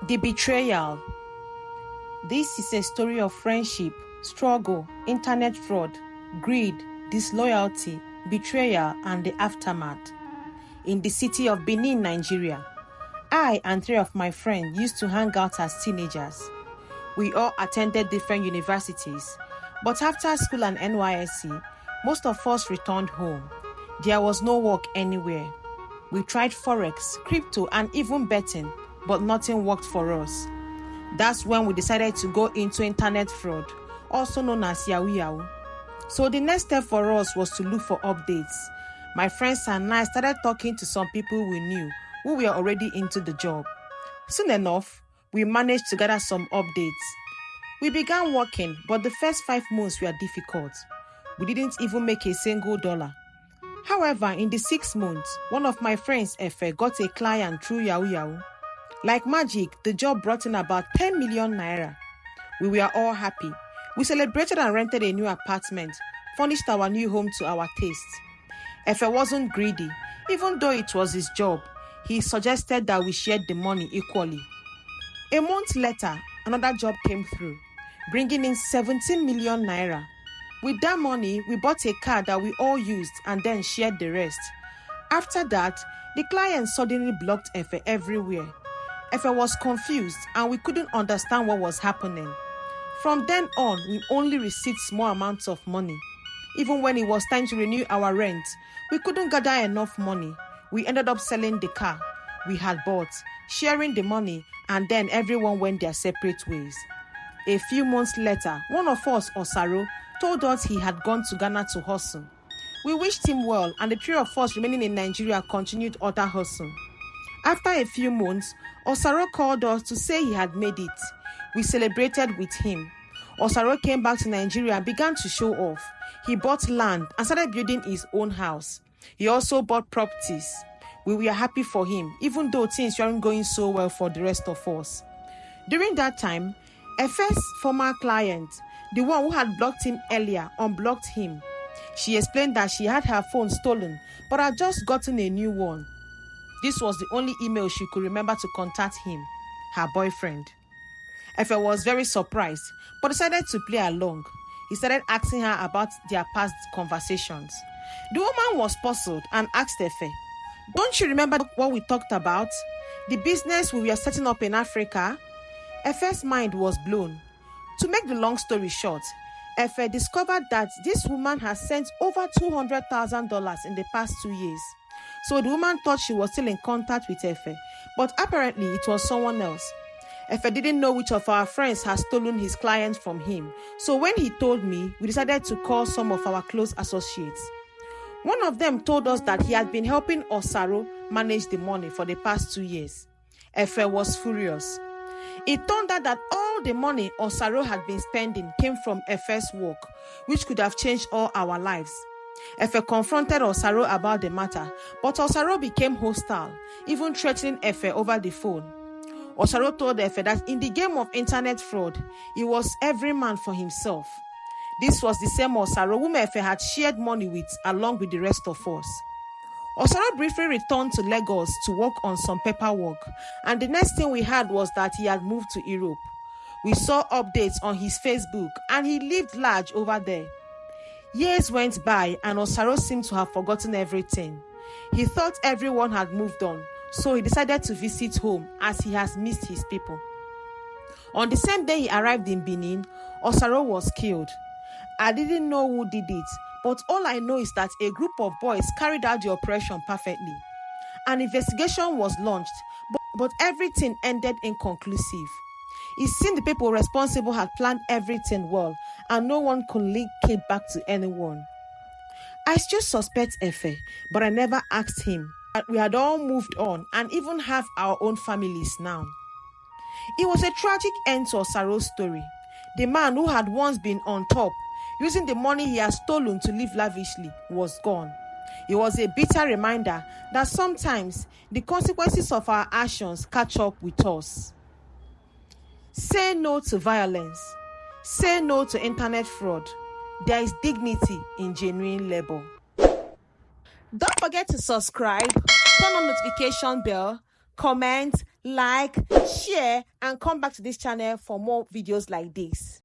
The Betrayal. This is a story of friendship, struggle, internet fraud, greed, disloyalty, betrayal, and the aftermath. In the city of Benin, Nigeria, I and three of my friends used to hang out as teenagers. We all attended different universities, but after school and NYSC, most of us returned home. There was no work anywhere. We tried forex, crypto, and even betting, but nothing worked for us. That's when we decided to go into internet fraud, also known as Yahoo Yahoo. So the next step for us was to look for updates. My friends and I started talking to some people we knew who were already into the job. Soon enough, we managed to gather some updates. We began working, but the first 5 months were difficult. We didn't even make a single dollar. However, in the 6 months, one of my friends, Efe, got a client through Yahoo Yahoo. Like magic, the job brought in about 10 million naira. We were all happy. We celebrated and rented a new apartment, furnished our new home to our taste. Efe wasn't greedy. Even though it was his job, he suggested that we shared the money equally. A month later, another job came through, bringing in 17 million naira. With that money, we bought a car that we all used and then shared the rest. After that, the client suddenly blocked Efe everywhere. Efe was confused and we couldn't understand what was happening. From then on, we only received small amounts of money. Even when it was time to renew our rent, we couldn't gather enough money. We ended up selling the car we had bought, sharing the money, and then everyone went their separate ways. A few months later, one of us, Osaro, told us he had gone to Ghana to hustle. We wished him well, and the three of us remaining in Nigeria continued other hustle. After a few months, Osaro called us to say he had made it. We celebrated with him. Osaro came back to Nigeria and began to show off. He bought land and started building his own house. He also bought properties. We were happy for him, even though things weren't going so well for the rest of us. During that time, Efe's former client, the one who had blocked him earlier, unblocked him. She explained that she had her phone stolen, but had just gotten a new one. This was the only email she could remember to contact him, her boyfriend. Efe was very surprised, but decided to play along. He started asking her about their past conversations. The woman was puzzled and asked Efe, "Don't you remember what we talked about? The business we were setting up in Africa?" Efe's mind was blown. To make the long story short, Efe discovered that this woman has sent over $200,000 in the past 2 years. So the woman thought she was still in contact with Efe, but apparently it was someone else. Efe didn't know which of our friends had stolen his client from him, so when he told me, we decided to call some of our close associates. One of them told us that he had been helping Osaro manage the money for the past 2 years. Efe was furious. It turned out that all the money Osaro had been spending came from Efe's work, which could have changed all our lives. Efe confronted Osaro about the matter, but Osaro became hostile, even threatening Efe over the phone. Osaro told Efe that in the game of internet fraud, it was every man for himself. This was the same Osaro whom Efe had shared money with along with the rest of us. Osaro briefly returned to Lagos to work on some paperwork, and the next thing we heard was that he had moved to Europe. We saw updates on his Facebook, and he lived large over there. Years went by, and Osaro seemed to have forgotten everything. He thought everyone had moved on, so he decided to visit home as he has missed his people. On the same day he arrived in Benin, Osaro was killed. I didn't know who did it, but all I know is that a group of boys carried out the operation perfectly. An investigation was launched, but everything ended inconclusive. It seemed the people responsible had planned everything well, and no one could link it back to anyone. I still suspect Efe, but I never asked him. We had all moved on and even have our own families now. It was a tragic end to Osaro's story. The man who had once been on top, using the money he had stolen to live lavishly, was gone. It was a bitter reminder that sometimes the consequences of our actions catch up with us. Say no to violence. Say no to internet fraud. There is dignity in genuine labor. Don't forget to subscribe, turn on notification bell, comment, like, share, and come back to this channel for more videos like this.